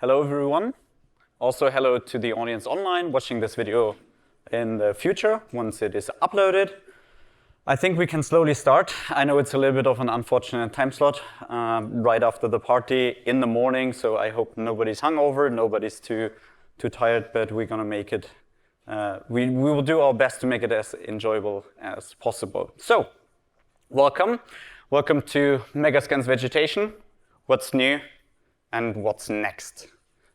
Hello, everyone. Also, hello to the audience online watching this video in the future once it is uploaded. I think we can slowly start. I know it's a little bit of an unfortunate time slot right after the party in the morning, so I hope nobody's hungover, nobody's too tired, but we're going to make it. We will do our best to make it as enjoyable as possible. So, welcome. Welcome to Megascans Vegetation. What's new and what's next?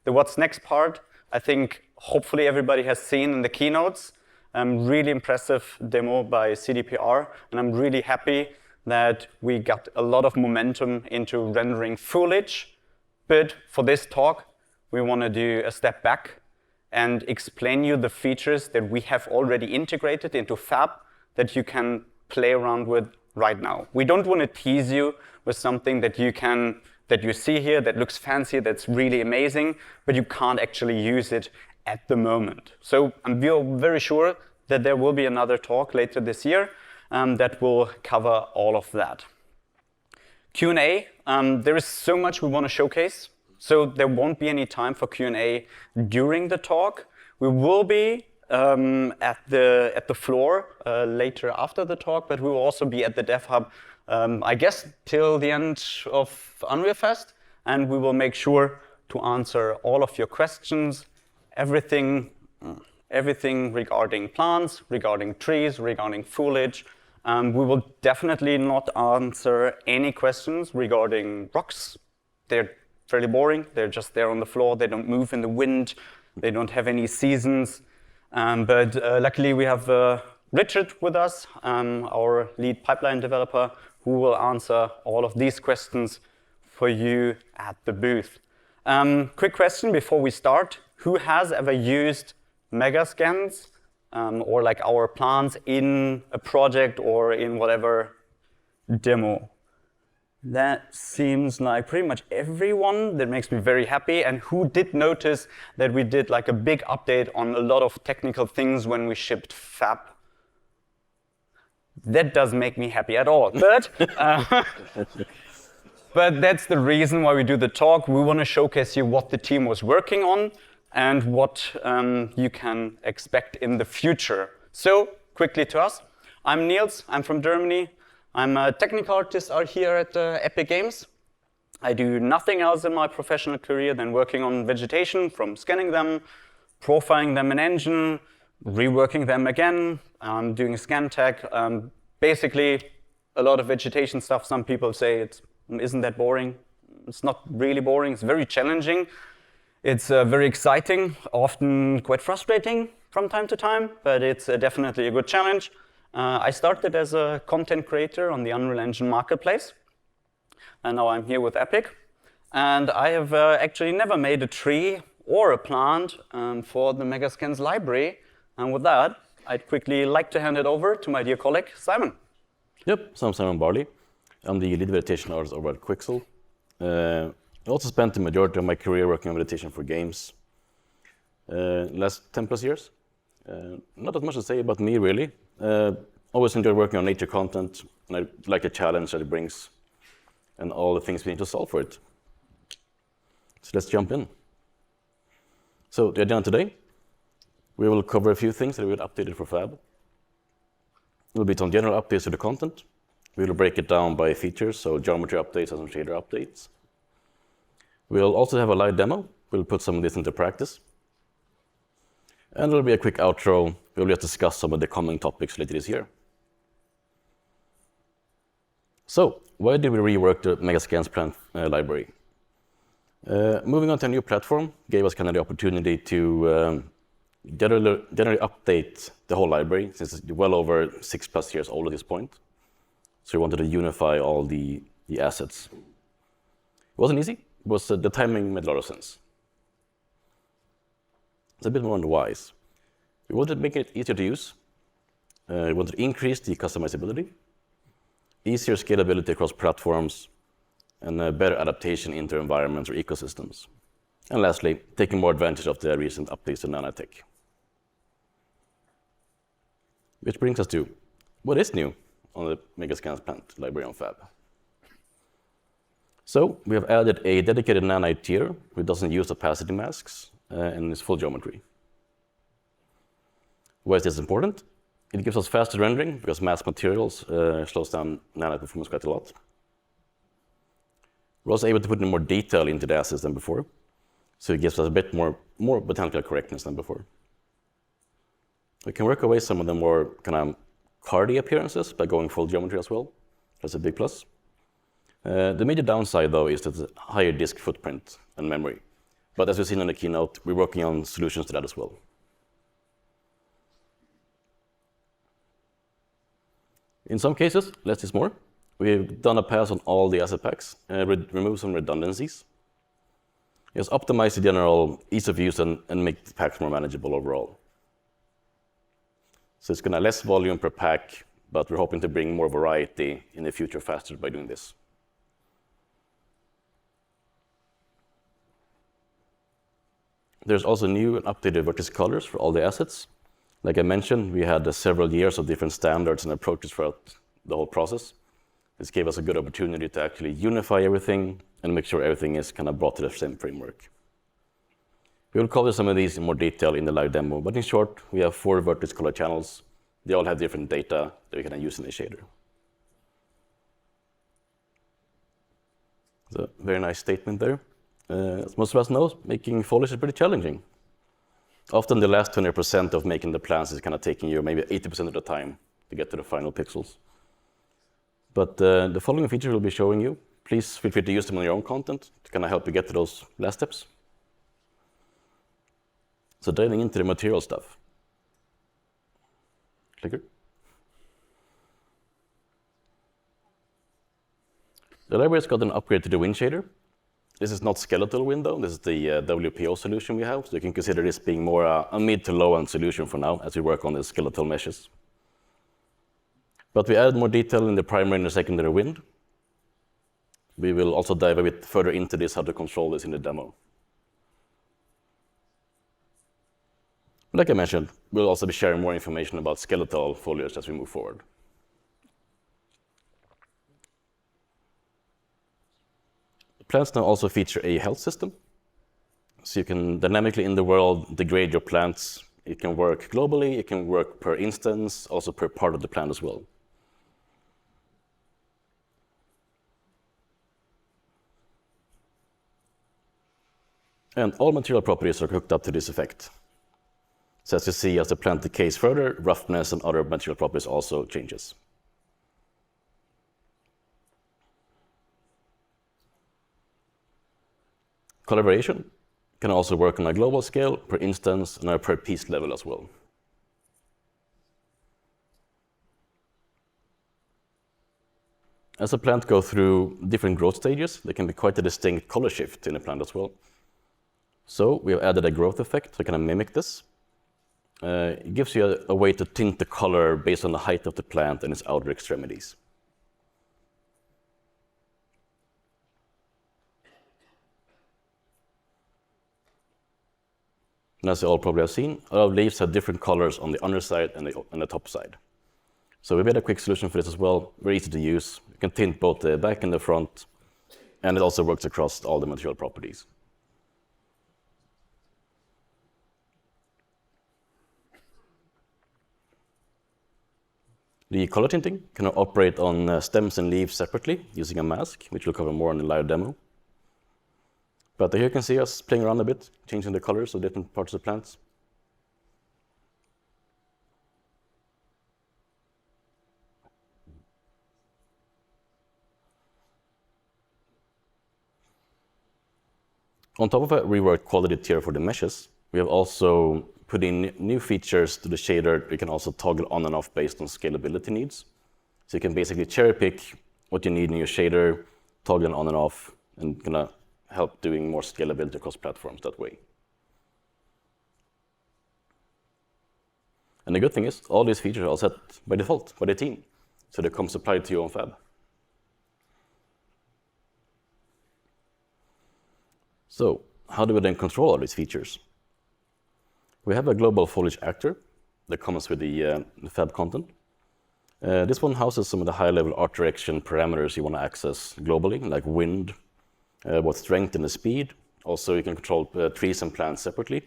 The what's next part, I think hopefully everybody has seen in the keynotes. Really impressive demo by CDPR, and I'm really happy that we got a lot of momentum into rendering foliage. But for this talk, we want to do a step back and explain you the features that we have already integrated into Fab that you can play around with right now. We don't want to tease you with something that you see here that looks fancy, that's really amazing, but you can't actually use it at the moment. So we are very sure that there will be another talk later this year that will cover all of that. Q&A, there is so much we want to showcase, so there won't be any time for Q&A during the talk. We will be at the floor later after the talk, but we will also be at the Dev Hub, I guess, till the end of Unreal Fest, and we will make sure to answer all of your questions, everything regarding plants, regarding trees, regarding foliage. We will definitely not answer any questions regarding rocks. They're fairly boring. They're just there on the floor. They don't move in the wind. They don't have any seasons. But luckily, we have Richard with us, our lead pipeline developer, who will answer all of these questions for you at the booth. Quick question before we start. Who has ever used Megascans or like our plants in a project or in whatever demo? That seems like pretty much everyone. That makes me very happy. And who did notice that we did like a big update on a lot of technical things when we shipped Fab? That doesn't make me happy at all. But that's the reason why we do the talk. We want to showcase you what the team was working on and what you can expect in the future. So, quickly to us. I'm Niels, I'm from Germany. I'm a technical artist out here at Epic Games. I do nothing else in my professional career than working on vegetation, from scanning them, profiling them in engine, reworking them again, doing scan tech. Basically, a lot of vegetation stuff. Some people say isn't that boring? It's not really boring, it's very challenging. It's very exciting, often quite frustrating from time to time, but it's definitely a good challenge. I started as a content creator on the Unreal Engine marketplace, and now I'm here with Epic. And I have actually never made a tree or a plant for the Megascans library. And with that, I'd quickly like to hand it over to my dear colleague, Simon. Yep, so I'm Simon Barley. I'm the lead vegetation artist over at Quixel. I also spent the majority of my career working on vegetation for games. Last 10 plus years. Not as much to say about me, really. Always enjoyed working on nature content, and I like the challenge that it brings and all the things we need to solve for it. So let's jump in. So the agenda today, we will cover a few things that we will updated for Fab. There will be some general updates to the content. We will break it down by features, so geometry updates and some shader updates. We'll also have a live demo. We'll put some of this into practice. And there will be a quick outro. We'll just discuss some of the coming topics later this year. So, why did we rework the Megascans plant library? Moving on to a new platform gave us kind of the opportunity to generally update the whole library, since it's well over 6+ years old at this point. So we wanted to unify all the assets. It wasn't easy, but the timing made a lot of sense. It's a bit more on the whys. We wanted to make it easier to use. We wanted to increase the customizability, easier scalability across platforms, and better adaptation into environments or ecosystems. And lastly, taking more advantage of the recent updates to Nanite. Which brings us to what is new on the Megascans plant library on Fab. So we have added a dedicated Nanite tier which doesn't use opacity masks and is full geometry. Why is this important? It gives us faster rendering because masked materials slows down Nanite performance quite a lot. We're also able to put in more detail into the assets than before, so it gives us a bit more botanical correctness than before. We can work away some of the more kind of cardy appearances by going full geometry as well. That's a big plus. The major downside, though, is that the higher disk footprint and memory. But as we've seen in the keynote, we're working on solutions to that as well. In some cases, less is more. We've done a pass on all the asset packs, remove some redundancies. Just optimize the general ease of use and make the packs more manageable overall. So it's going to less volume per pack, but we're hoping to bring more variety in the future faster by doing this. There's also new and updated vertex colors for all the assets. Like I mentioned, we had several years of different standards and approaches throughout the whole process. This gave us a good opportunity to actually unify everything and make sure everything is kind of brought to the same framework. We will cover some of these in more detail in the live demo, but in short, we have 4 vertex color channels. They all have different data that we can use in the shader. It's a very nice statement there. As most of us know, making foliage is pretty challenging. Often the last 20% of making the plans is kind of taking you maybe 80% of the time to get to the final pixels. But the following feature we'll be showing you, please feel free to use them on your own content to kind of help you get to those last steps. So diving into the material stuff. Clicker. The library's got an upgrade to the wind shader. This is not skeletal window. This is the WPO solution we have. So you can consider this being more a mid to low-end solution for now as we work on the skeletal meshes. But we added more detail in the primary and the secondary wind. We will also dive a bit further into this, how to control this in the demo. Like I mentioned, we'll also be sharing more information about skeletal foliage as we move forward. Plants now also feature a health system. So you can dynamically in the world degrade your plants. It can work globally, it can work per instance, also per part of the plant as well. And all material properties are hooked up to this effect. So as you see, as the plant decays further, roughness and other material properties also changes. Collaboration can also work on a global scale, per instance, and a per piece level as well. As a plant goes through different growth stages, there can be quite a distinct color shift in a plant as well. So we have added a growth effect to kind of mimic this. It gives you a way to tint the color based on the height of the plant and its outer extremities. And as you all probably have seen, a lot of leaves have different colors on the underside and the top side. So we made a quick solution for this as well, very easy to use. You can tint both the back and the front, and it also works across all the material properties. The color tinting can operate on stems and leaves separately using a mask, which we'll cover more in the live demo. But here you can see us playing around a bit, changing the colors of different parts of the plants. On top of a reworked quality tier for the meshes, we have also put in new features to the shader. You can also toggle on and off based on scalability needs. So you can basically cherry pick what you need in your shader, toggle it on and off, and gonna help doing more scalability across platforms that way. And the good thing is, all these features are all set by default by the team, so they come supplied to you on Fab. So how do we then control all these features? We have a global foliage actor that comes with the Fab content. This one houses some of the high-level art direction parameters you want to access globally, like wind, both strength and the speed. Also, you can control trees and plants separately.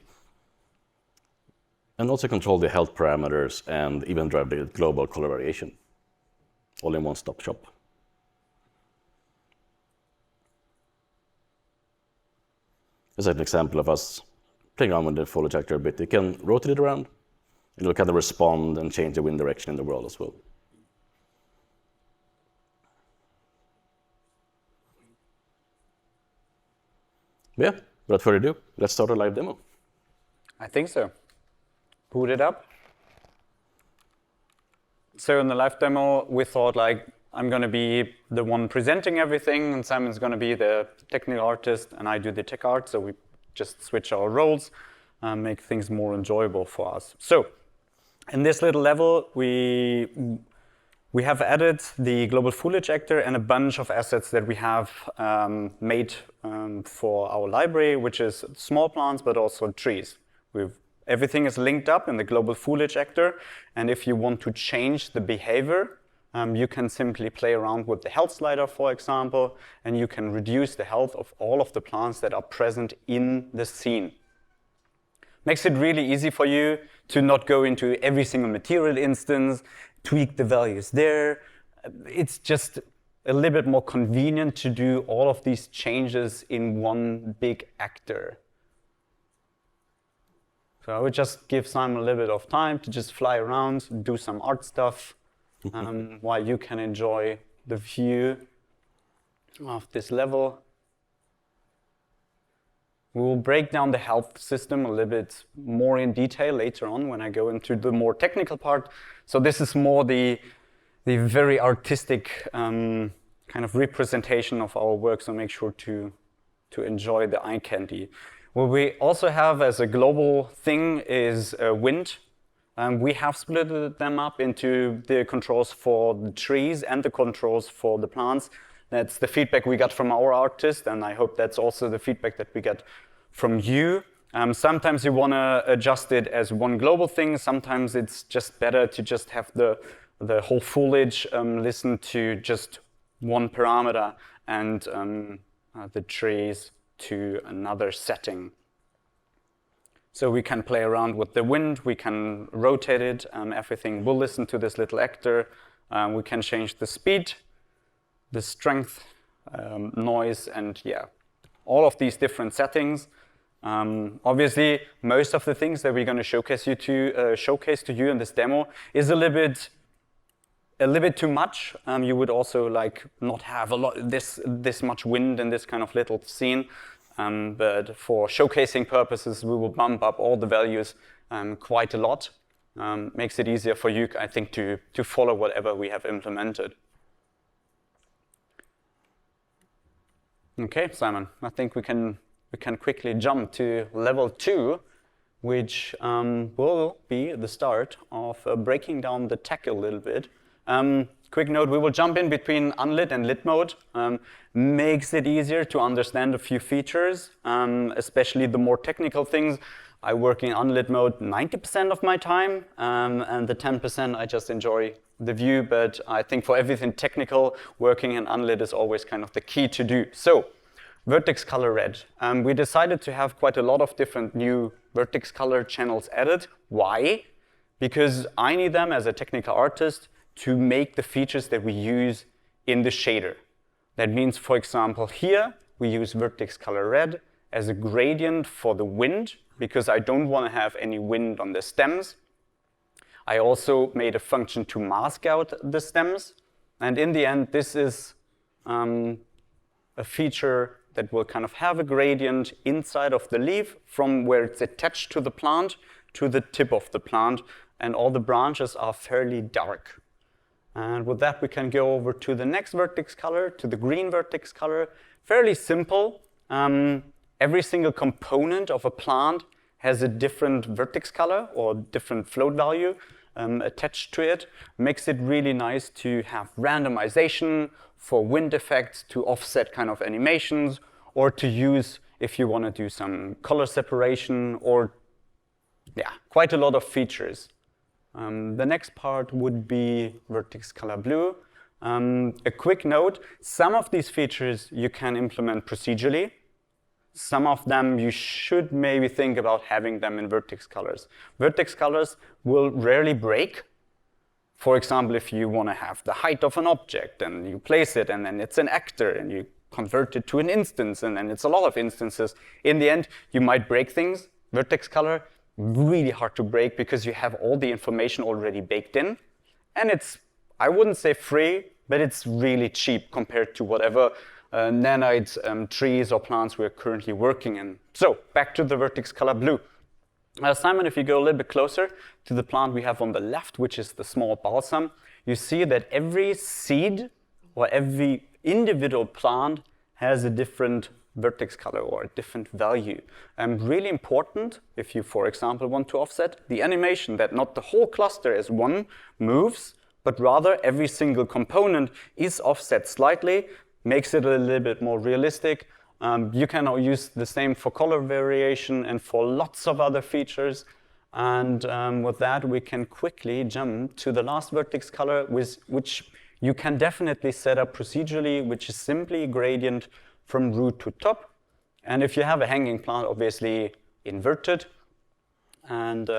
And also control the health parameters and even drive the global color variation. All in one-stop shop. This is an example of us playing around with the foliage actor a bit. You can rotate it around. It'll kind of respond and change the wind direction in the world as well. Yeah, without further ado, let's start a live demo. I think so. Boot it up. So in the live demo, we thought like, I'm going to be the one presenting everything, and Simon's going to be the technical artist, and I do the tech art. So we just switch our roles, make things more enjoyable for us. So in this little level, we have added the global foliage actor and a bunch of assets that we have made for our library, which is small plants, but also trees. Everything is linked up in the global foliage actor, and if you want to change the behavior, you can simply play around with the health slider, for example, and you can reduce the health of all of the plants that are present in the scene. Makes it really easy for you to not go into every single material instance, tweak the values there. It's just a little bit more convenient to do all of these changes in one big actor. So I would just give Simon a little bit of time to just fly around, do some art stuff, while you can enjoy the view of this level. We will break down the health system a little bit more in detail later on when I go into the more technical part. So this is more the very artistic kind of representation of our work, so make sure to enjoy the eye candy. What we also have as a global thing is wind. We have split them up into the controls for the trees and the controls for the plants. That's the feedback we got from our artist, and I hope that's also the feedback that we get from you. Sometimes you want to adjust it as one global thing. Sometimes it's just better to just have the whole foliage listen to just one parameter and the trees to another setting. So we can play around with the wind, we can rotate it, everything will listen to this little actor. We can change the speed, the strength, noise, and yeah, all of these different settings. Obviously, most of the things that we're going to showcase to you in this demo is a little bit too much. You would also like not have this much wind in this kind of little scene. But for showcasing purposes, we will bump up all the values quite a lot. Makes it easier for you, I think, to follow whatever we have implemented. Okay, Simon, I think we can quickly jump to level 2, which will be the start of breaking down the tech a little bit. Quick note, we will jump in between unlit and lit mode. Makes it easier to understand a few features, especially the more technical things. I work in unlit mode 90% of my time, and the 10% I just enjoy the view, but I think for everything technical, working in unlit is always kind of the key to do. So, vertex color red. We decided to have quite a lot of different new vertex color channels added. Why? Because I need them as a technical artist to make the features that we use in the shader. That means, for example, here we use vertex color red as a gradient for the wind, because I don't want to have any wind on the stems. I also made a function to mask out the stems. And in the end, this is a feature that will kind of have a gradient inside of the leaf from where it's attached to the plant to the tip of the plant. And all the branches are fairly dark. And with that, we can go over to the next vertex color, to the green vertex color. Fairly simple. Every single component of a plant has a different vertex color or different float value attached to it. Makes it really nice to have randomization for wind effects, to offset kind of animations, or to use if you want to do some color separation, or yeah, quite a lot of features. The next part would be vertex color blue. A quick note, some of these features you can implement procedurally. Some of them you should maybe think about having them in vertex colors. Vertex colors will rarely break. For example, if you want to have the height of an object and you place it and then it's an actor and you convert it to an instance and then it's a lot of instances, in the end you might break things. Vertex color, really hard to break because you have all the information already baked in. And it's, I wouldn't say free, but it's really cheap compared to whatever nanite trees or plants we're currently working in. So back to the vertex color blue. Simon, if you go a little bit closer to the plant we have on the left, which is the small balsam, you see that every seed or every individual plant has a different vertex color or a different value. Really important if you, for example, want to offset the animation, that not the whole cluster as one moves, but rather every single component is offset slightly, makes it a little bit more realistic. You can use the same for color variation and for lots of other features. And with that, we can quickly jump to the last vertex color, which you can definitely set up procedurally, which is simply a gradient from root to top. And if you have a hanging plant, obviously inverted. And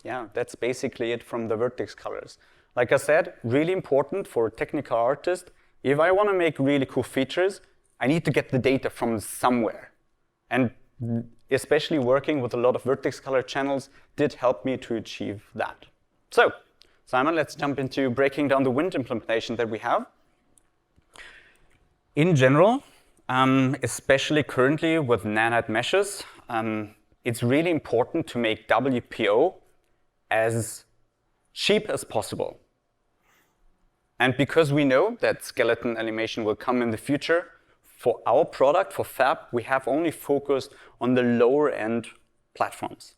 yeah, that's basically it from the vertex colors. Like I said, really important for a technical artist. If I want to make really cool features, I need to get the data from somewhere. And especially working with a lot of vertex color channels did help me to achieve that. So, Simon, let's jump into breaking down the wind implementation that we have. In general, especially currently with nanite meshes, it's really important to make WPO as cheap as possible. And because we know that skeleton animation will come in the future, for our product, for Fab, we have only focused on the lower end platforms.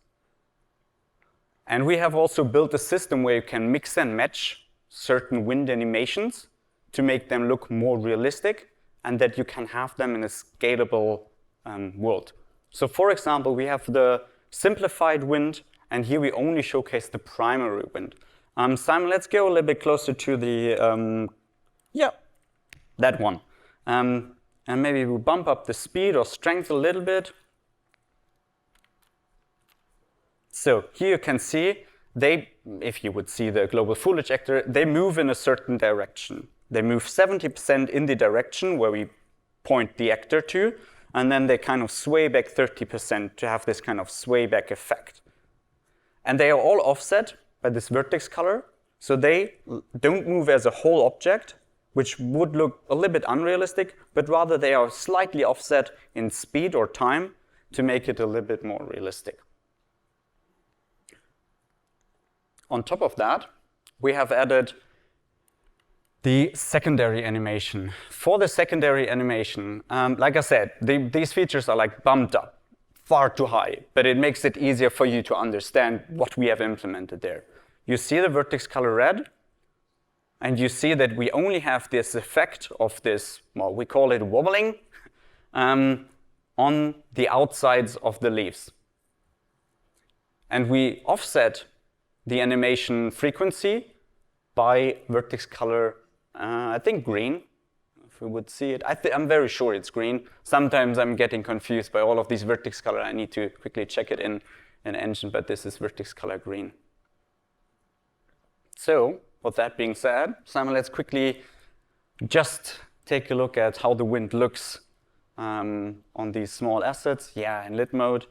And we have also built a system where you can mix and match certain wind animations to make them look more realistic and that you can have them in a scalable world. So for example, we have the simplified wind, and here we only showcase the primary wind. Simon, let's go a little bit closer to the, yeah, that one. And maybe we bump up the speed or strength a little bit. So here you can see they, if you would see the global foliage actor, they move in a certain direction. They move 70% in the direction where we point the actor to, and then they kind of sway back 30% to have this kind of sway back effect. And they are all offset by this vertex color, so they don't move as a whole object, which would look a little bit unrealistic, but rather they are slightly offset in speed or time to make it a little bit more realistic. On top of that, we have added the secondary animation. For the secondary animation, like I said, these features are like bumped up far too high, but it makes it easier for you to understand what we have implemented there. You see the vertex color red, and you see that we only have this effect of this, well, we call it wobbling, on the outsides of the leaves. And we offset the animation frequency by vertex color, I think green, if we would see it. I'm very sure it's green. Sometimes I'm getting confused by all of these vertex color. I need to quickly check it in Engine, but this is vertex color green. So, with that being said, Simon, let's quickly just take a look at how the wind looks on these small assets. Yeah, in lit mode.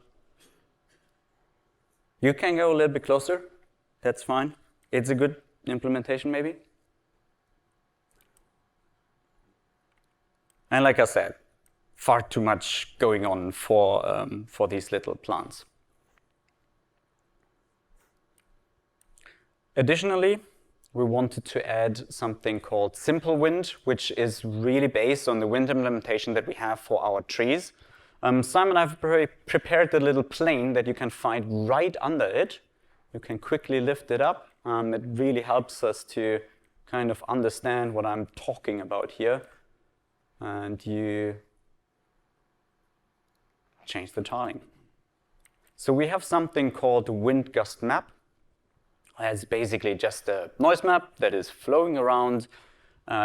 You can go a little bit closer. That's fine. It's a good implementation, maybe. And like I said, far too much going on for these little plants. Additionally, we wanted to add something called simple wind, which is really based on the wind implementation that we have for our trees. Simon, I've prepared a little plane that you can find right under it. You can quickly lift it up. It really helps us to kind of understand what I'm talking about here. And you change the tiling. So we have something called wind gust map. It's basically just a noise map that is flowing around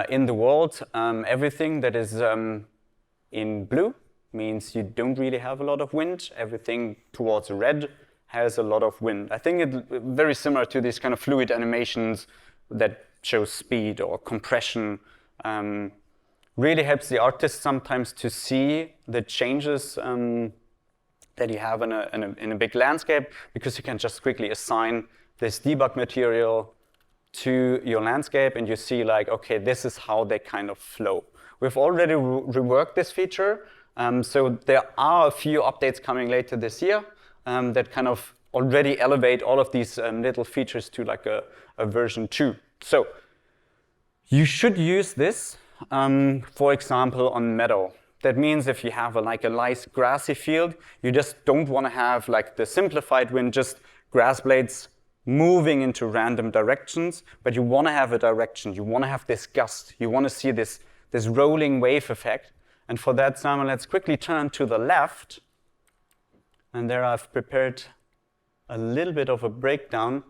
in the world. Everything that is in blue means you don't really have a lot of wind. Everything towards red has a lot of wind. I think it's very similar to these kind of fluid animations that show speed or compression. Really helps the artist sometimes to see the changes that you have in a big landscape, because you can just quickly assign this debug material to your landscape and you see like, okay, this is how they kind of flow. We've already reworked this feature, so there are a few updates coming later this year that kind of already elevate all of these little features to like a version 2. So you should use this, for example, on meadow. That means if you have like a nice grassy field, you just don't want to have like the simplified wind, just grass blades moving into random directions, but you want to have a direction. You want to have this gust. You want to see this rolling wave effect. And for that, Simon, let's quickly turn to the left. And there I've prepared a little bit of a breakdown.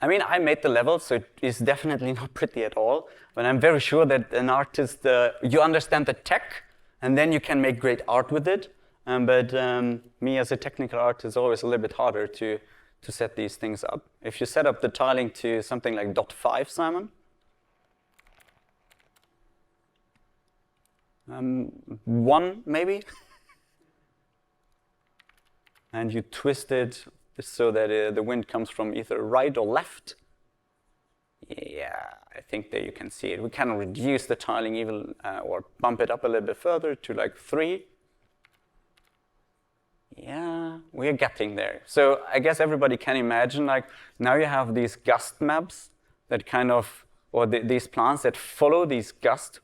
I mean, I made the level, so it is definitely not pretty at all. But I'm very sure that an artist, you understand the tech, and then you can make great art with it. But me as a technical artist is always a little bit harder to set these things up. If you set up the tiling to something like .5, Simon. 1, maybe. And you twist it so that the wind comes from either right or left. Yeah, I think there you can see it. We can reduce the tiling even or bump it up a little bit further to like 3. Yeah, we're getting there. So I guess everybody can imagine, like, now you have these gust maps that kind of, or these plants that follow these gusts.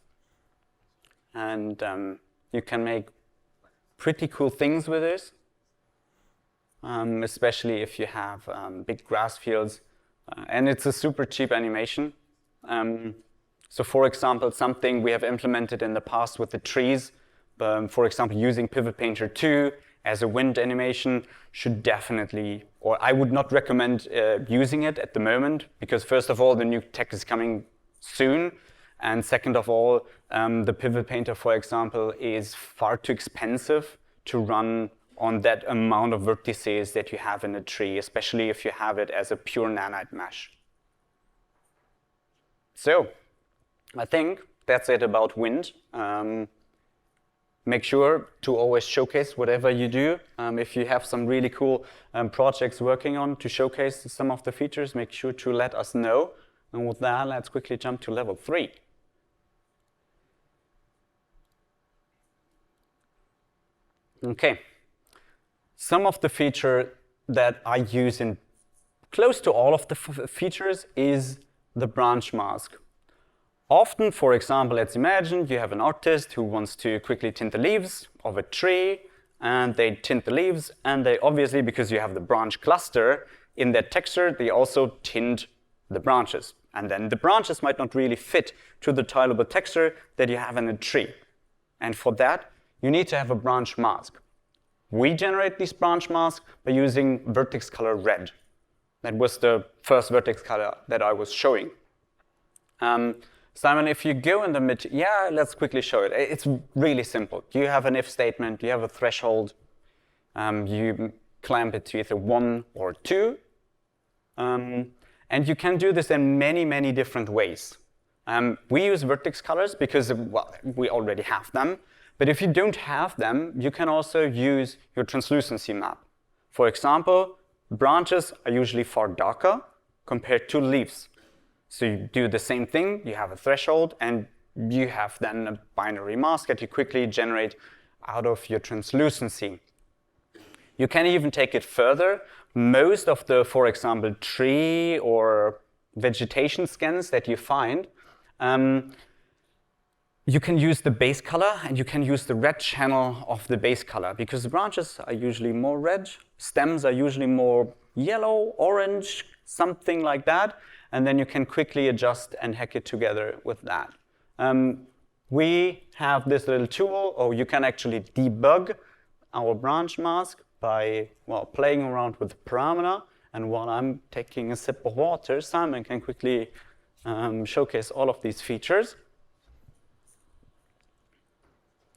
And you can make pretty cool things with this. Especially if you have big grass fields. And it's a super cheap animation. So for example, something we have implemented in the past with the trees, for example, using Pivot Painter 2 as a wind animation should definitely, or I would not recommend using it at the moment, because first of all, the new tech is coming soon. And second of all, the Pivot Painter, for example, is far too expensive to run on that amount of vertices that you have in a tree, especially if you have it as a pure nanite mesh. So I think that's it about wind. Make sure to always showcase whatever you do. If you have some really cool projects working on to showcase some of the features, make sure to let us know. And with that, let's quickly jump to level 3. Okay. Some of the feature that I use in close to all of the features is the branch mask. Often, for example, let's imagine you have an artist who wants to quickly tint the leaves of a tree, and they tint the leaves, and they obviously, because you have the branch cluster in that texture, they also tint the branches. And then the branches might not really fit to the tileable texture that you have in a tree. And for that, you need to have a branch mask. We generate this branch mask by using vertex color red. That was the first vertex color that I was showing. Simon, if you go in the mid, yeah, let's quickly show it. It's really simple. You have an if statement, you have a threshold, you clamp it to either 1 or 2. And you can do this in many, many different ways. We use vertex colors because, well, we already have them. But if you don't have them, you can also use your translucency map. For example, branches are usually far darker compared to leaves. So you do the same thing, you have a threshold, and you have then a binary mask that you quickly generate out of your translucency. You can even take it further. Most of the, for example, tree or vegetation scans that you find, you can use the base color, and you can use the red channel of the base color, because the branches are usually more red, stems are usually more yellow, orange, something like that, and then you can quickly adjust and hack it together with that. We have this little tool, or you can actually debug our branch mask by, well, playing around with the parameter. And while I'm taking a sip of water, Simon can quickly showcase all of these features.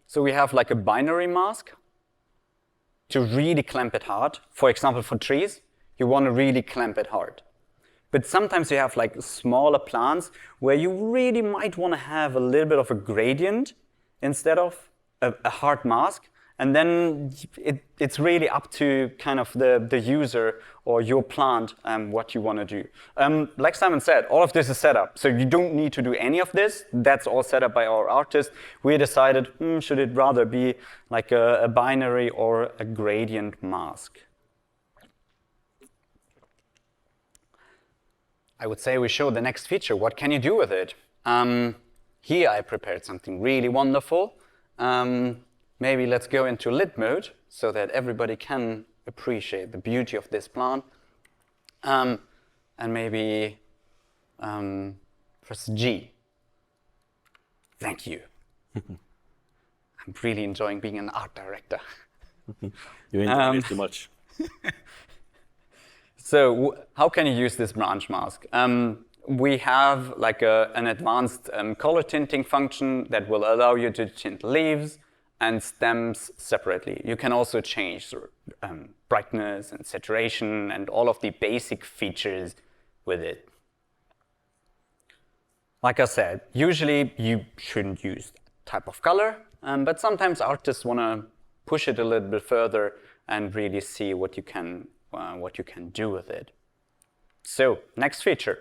So we have like a binary mask to really clamp it hard. For example, for trees, you want to really clamp it hard. But sometimes you have like smaller plants where you really might want to have a little bit of a gradient instead of a hard mask. And then it's really up to kind of the user or your plant what you want to do. Like Simon said, all of this is set up. So you don't need to do any of this. That's all set up by our artist. We decided, should it rather be like a binary or a gradient mask? I would say we show the next feature. What can you do with it? Here I prepared something really wonderful. Maybe let's go into lit mode so that everybody can appreciate the beauty of this plant. And maybe press G. Thank you. I'm really enjoying being an art director. You enjoy it too much. So how can you use this branch mask? We have like an advanced color tinting function that will allow you to tint leaves and stems separately. You can also change brightness and saturation and all of the basic features with it. Like I said, usually you shouldn't use that type of color, but sometimes artists want to push it a little bit further and really see what you can do with it. So, next feature.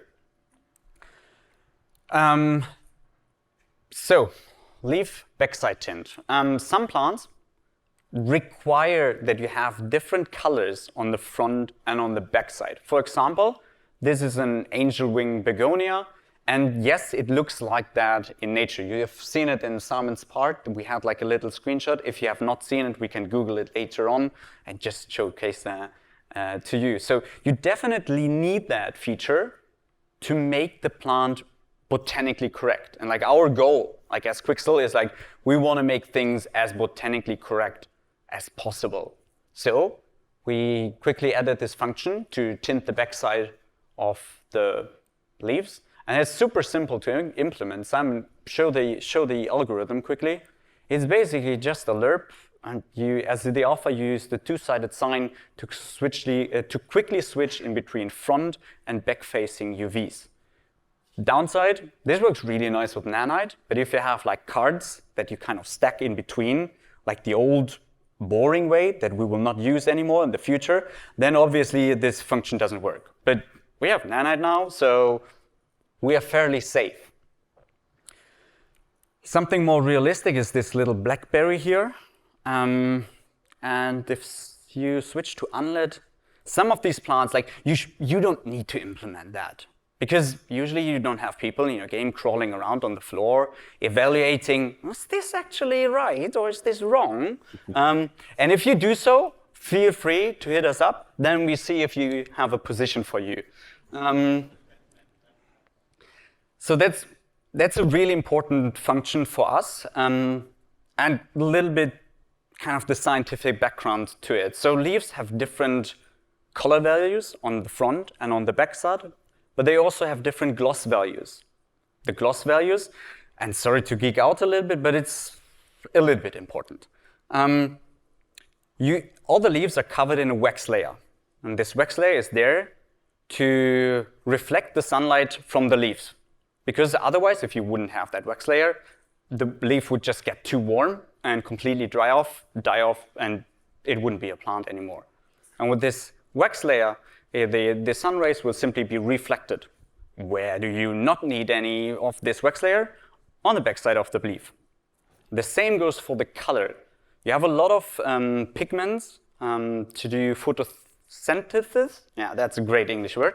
Leaf backside tint. Some plants require that you have different colors on the front and on the backside. For example, this is an angel wing begonia, and yes, it looks like that in nature. You have seen it in Simon's part. We had like a little screenshot. If you have not seen it, we can Google it later on and just showcase that to you. So you definitely need that feature to make the plant botanically correct. And like our goal, like as Quixel, is like we want to make things as botanically correct as possible. So we quickly added this function to tint the backside of the leaves. And it's super simple to implement. Simon, show the algorithm quickly. It's basically just a lerp, and you, as the alpha, use the two-sided sign to quickly switch in between front and back-facing UVs. Downside, this works really nice with Nanite, but if you have like cards that you kind of stack in between, like the old boring way that we will not use anymore in the future, then obviously this function doesn't work. But we have Nanite now, so we are fairly safe. Something more realistic is this little blackberry here. And if you switch to unlit, some of these plants, like you don't need to implement that. Because usually you don't have people in your game crawling around on the floor, evaluating, is this actually right or is this wrong? And if you do so, feel free to hit us up. Then we see if you have a position for you. So that's a really important function for us, and a little bit kind of the scientific background to it. So leaves have different color values on the front and on the back side, but they also have different gloss values. The gloss values, and sorry to geek out a little bit, but it's a little bit important. All the leaves are covered in a wax layer, and this wax layer is there to reflect the sunlight from the leaves. Because otherwise, if you wouldn't have that wax layer, the leaf would just get too warm and completely die off, and it wouldn't be a plant anymore. And with this wax layer, the sun rays will simply be reflected. Where do you not need any of this wax layer? On the backside of the leaf. The same goes for the color. You have a lot of pigments to do photosynthesis. Yeah, that's a great English word.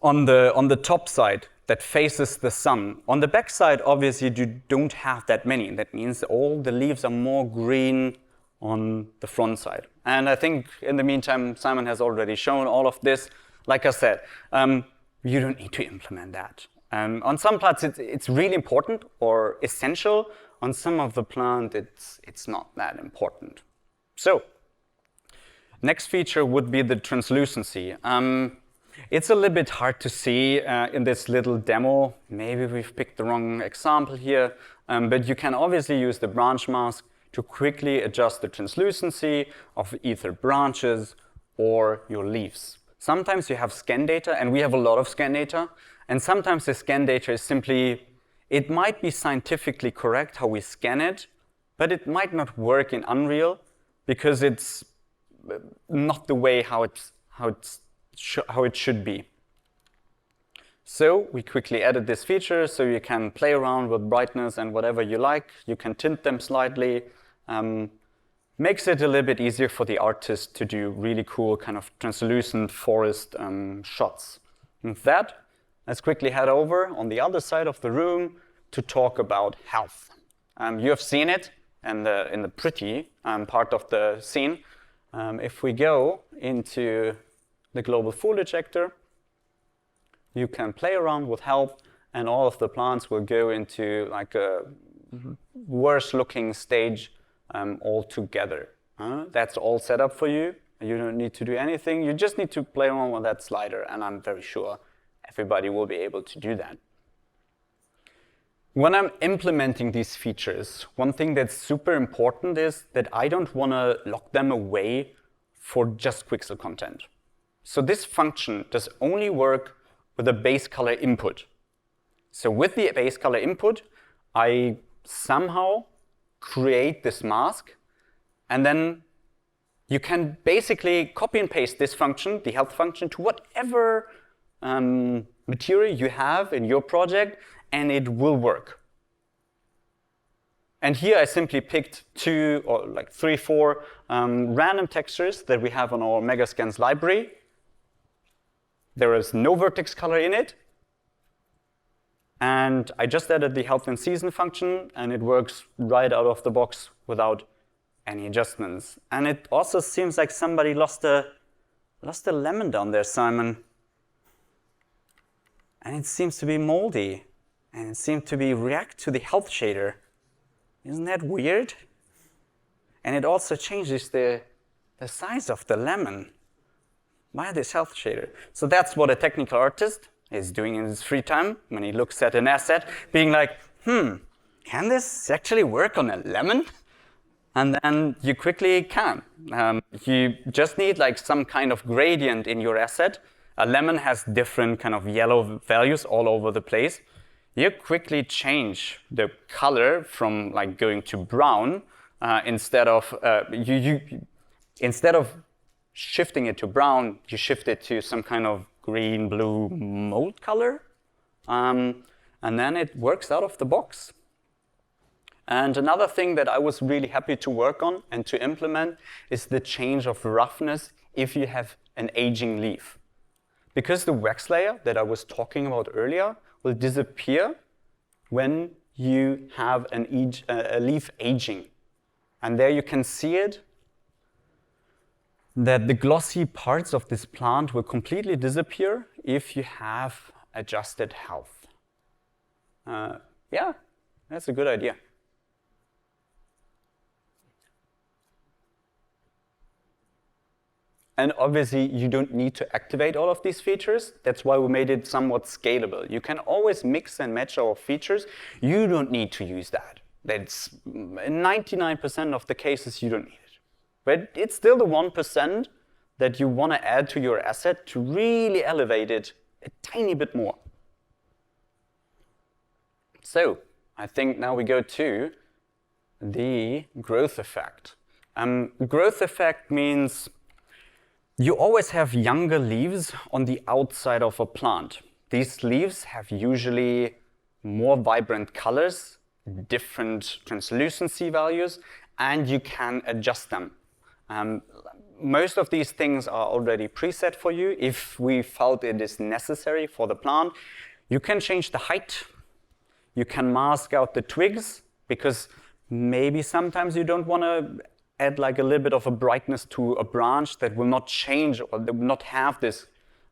On the top side that faces the sun. On the back side, obviously, you don't have that many. That means all the leaves are more green on the front side. And I think in the meantime, Simon has already shown all of this. Like I said, you don't need to implement that. On some plants, it's really important or essential. On some of the plant, it's not that important. So, next feature would be the translucency. It's a little bit hard to see in this little demo. Maybe we've picked the wrong example here, but you can obviously use the branch mask to quickly adjust the translucency of either branches or your leaves. Sometimes you have scan data, and we have a lot of scan data, and sometimes the scan data is simply, it might be scientifically correct how we scan it, but it might not work in Unreal because it's not the way how it should be. So we quickly added this feature so you can play around with brightness and whatever you like. You can tint them slightly. Makes it a little bit easier for the artist to do really cool kind of translucent forest shots. And with that, let's quickly head over on the other side of the room to talk about health. You have seen it in the pretty part of the scene. If we go into the global foliage ejector, you can play around with health, and all of the plants will go into like a worse looking stage all together. That's all set up for you. You don't need to do anything. You just need to play around with that slider, and I'm very sure everybody will be able to do that. When I'm implementing these features, one thing that's super important is that I don't want to lock them away for just Quixel content. So this function does only work with a base color input. So with the base color input, I somehow create this mask, and then you can basically copy and paste this function, the health function, to whatever material you have in your project, and it will work. And here I simply picked 2 or like 3, 4 random textures that we have on our Megascans library. There is no vertex color in it. And I just added the health and season function, and it works right out of the box without any adjustments. And it also seems like somebody lost a lemon down there, Simon. And it seems to be moldy. And it seems to be react to the health shader. Isn't that weird? And it also changes the size of the lemon by this health shader. So that's what a technical artist is doing in his free time when he looks at an asset, being like, can this actually work on a lemon? And then you quickly can. You just need like some kind of gradient in your asset. A lemon has different kind of yellow values all over the place. You quickly change the color from like going to brown instead of shifting it to brown, you shift it to some kind of green, blue mold color, and then it works out of the box. And another thing that I was really happy to work on and to implement is the change of roughness if you have an aging leaf. Because the wax layer that I was talking about earlier will disappear when you have a leaf aging. And there you can see it, that the glossy parts of this plant will completely disappear if you have adjusted health. Yeah, that's a good idea. And obviously, you don't need to activate all of these features. That's why we made it somewhat scalable. You can always mix and match our features. You don't need to use that. That's in 99% of the cases, you don't need it. But it's still the 1% that you want to add to your asset to really elevate it a tiny bit more. So I think now we go to the growth effect. Growth effect means you always have younger leaves on the outside of a plant. These leaves have usually more vibrant colors, different translucency values, and you can adjust them. Most of these things are already preset for you. If we felt it is necessary for the plant, you can change the height. You can mask out the twigs, because maybe sometimes you don't want to add like a little bit of a brightness to a branch that will not change or that will not have this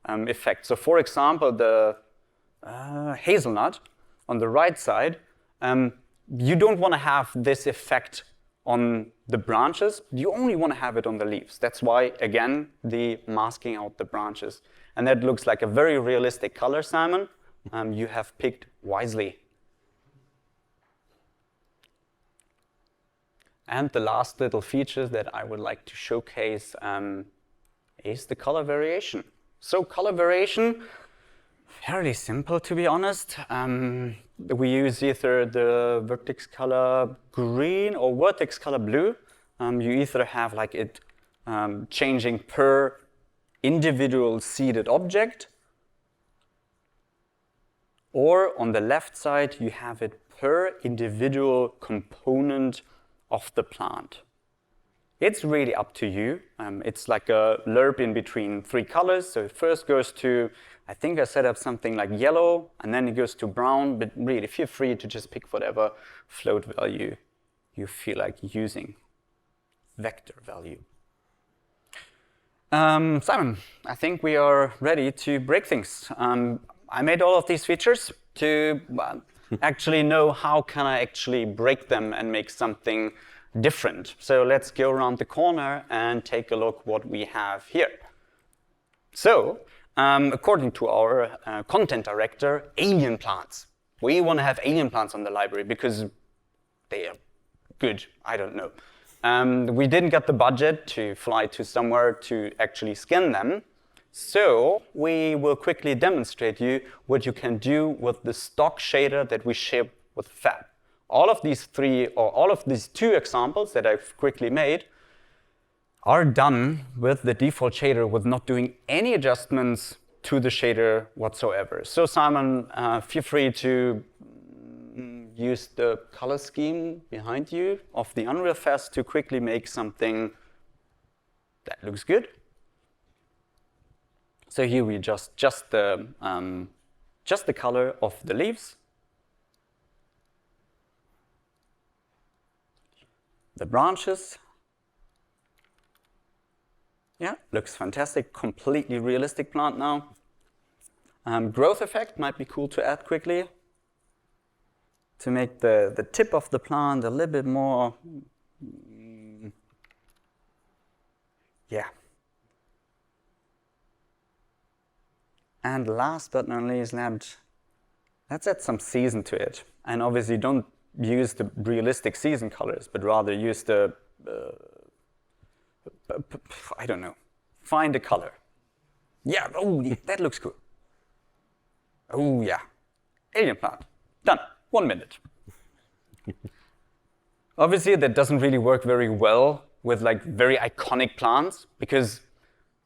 effect. So for example, the hazelnut on the right side, you don't want to have this effect on the branches, you only want to have it on the leaves. That's why, again, the masking out the branches. And that looks like a very realistic color, Simon. You have picked wisely. And the last little feature that I would like to showcase is the color variation. So color variation, fairly simple to be honest. We use either the vertex color green or vertex color blue. You either have like it changing per individual seeded object, or on the left side you have it per individual component of the plant. It's really up to you. It's like a lerp in between 3 colors. So it first goes to, I think I set up something like yellow, and then it goes to brown, but really feel free to just pick whatever float value you feel like using. Vector value. Simon, I think we are ready to break things. I made all of these features to actually know how can I actually break them and make something different. So let's go around the corner and take a look what we have here. So, according to our content director, alien plants. We want to have alien plants on the library because they are good, I don't know. We didn't get the budget to fly to somewhere to actually scan them. So we will quickly demonstrate you what you can do with the stock shader that we ship with Fab. All of these 2 examples that I've quickly made are done with the default shader with not doing any adjustments to the shader whatsoever. So Simon, feel free to use the color scheme behind you of the Unreal Fest to quickly make something that looks good. So here we just the color of the leaves, the branches. Yeah, looks fantastic. Completely realistic plant now. Growth effect might be cool to add quickly to make the tip of the plant a little bit more, yeah. And last but not least, let's add some season to it. And obviously don't use the realistic season colors, but rather use the, I don't know, find a color. Yeah, oh, that looks cool. Oh yeah, alien plant, done, 1 minute. Obviously that doesn't really work very well with like very iconic plants because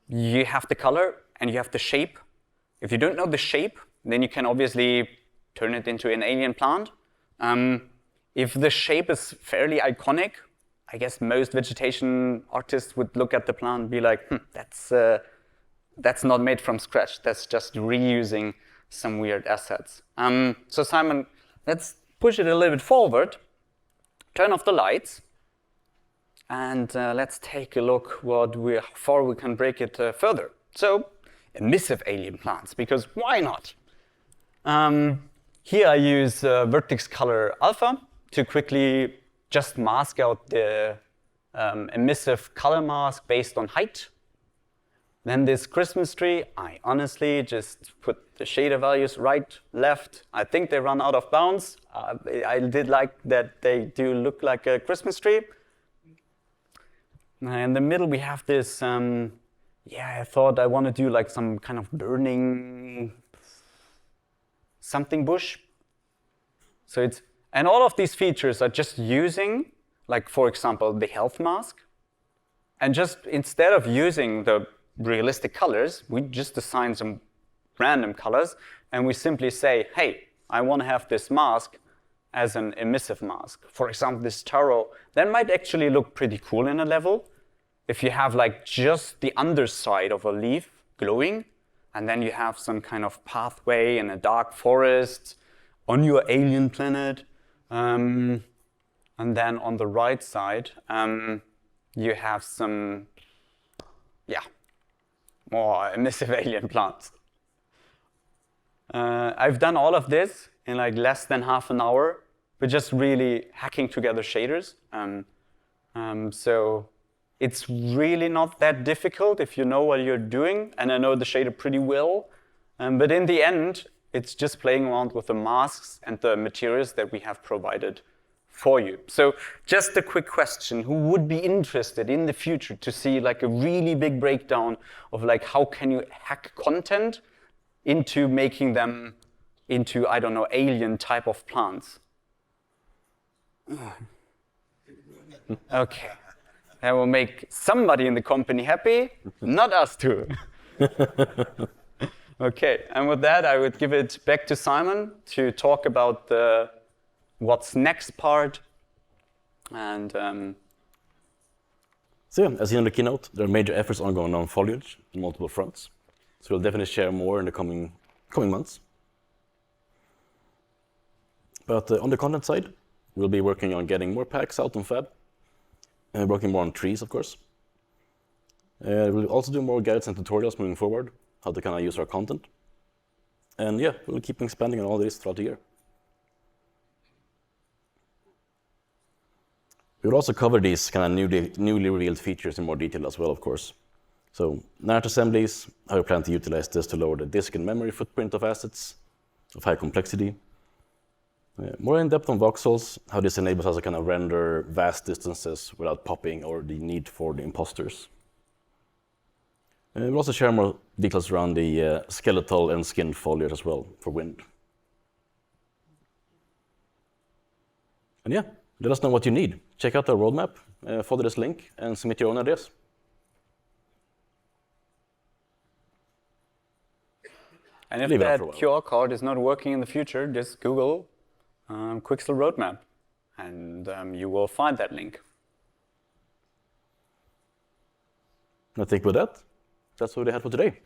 you have the color and you have the shape. If you don't know the shape, then you can obviously turn it into an alien plant. If the shape is fairly iconic, I guess most vegetation artists would look at the plant and be like, that's not made from scratch. That's just reusing some weird assets. So Simon, let's push it a little bit forward, turn off the lights, and let's take a look how far we can break it further. So, emissive alien plants, because why not? Here I use vertex color alpha to quickly just mask out the emissive color mask based on height. Then this Christmas tree, I honestly just put the shader values right, left. I think they run out of bounds. I did like that they do look like a Christmas tree. In the middle we have this, I thought I want to do like some kind of burning something bush. So and all of these features are just using, like for example, the health mask. And just instead of using the realistic colors, we just assign some random colors and we simply say, hey, I want to have this mask as an emissive mask. For example, this taro, that might actually look pretty cool in a level if you have like just the underside of a leaf glowing and then you have some kind of pathway in a dark forest on your alien planet. And then on the right side, you have some, more emissive alien plants. I've done all of this in like less than half an hour. We're just really hacking together shaders. So it's really not that difficult if you know what you're doing, and I know the shader pretty well. But in the end, it's just playing around with the masks and the materials that we have provided for you. So just a quick question, who would be interested in the future to see like a really big breakdown of like how can you hack content into making them into, I don't know, alien type of plants? Okay, that will make somebody in the company happy, not us two. Okay, and with that, I would give it back to Simon to talk about the what's next part. And so yeah, as seen in the keynote, there are major efforts ongoing on foliage on multiple fronts. So we'll definitely share more in the coming months. But on the content side, we'll be working on getting more packs out on Fab, and working more on trees, of course. We'll also do more guides and tutorials moving forward, how to kind of use our content. And yeah, we'll keep expanding on all this throughout the year. We'll also cover these kind of newly revealed features in more detail as well, of course. So Nanite assemblies, how we plan to utilize this to lower the disk and memory footprint of assets of high complexity. More in depth on voxels, how this enables us to kind of render vast distances without popping or the need for the imposters. We'll also share more details around the skeletal and skin foliage as well for wind. And yeah, let us know what you need. Check out our roadmap, follow this link, and submit your own ideas. And if that QR code is not working in the future, just Google Quixel roadmap, and you will find that link. I think with that, that's what we had for today.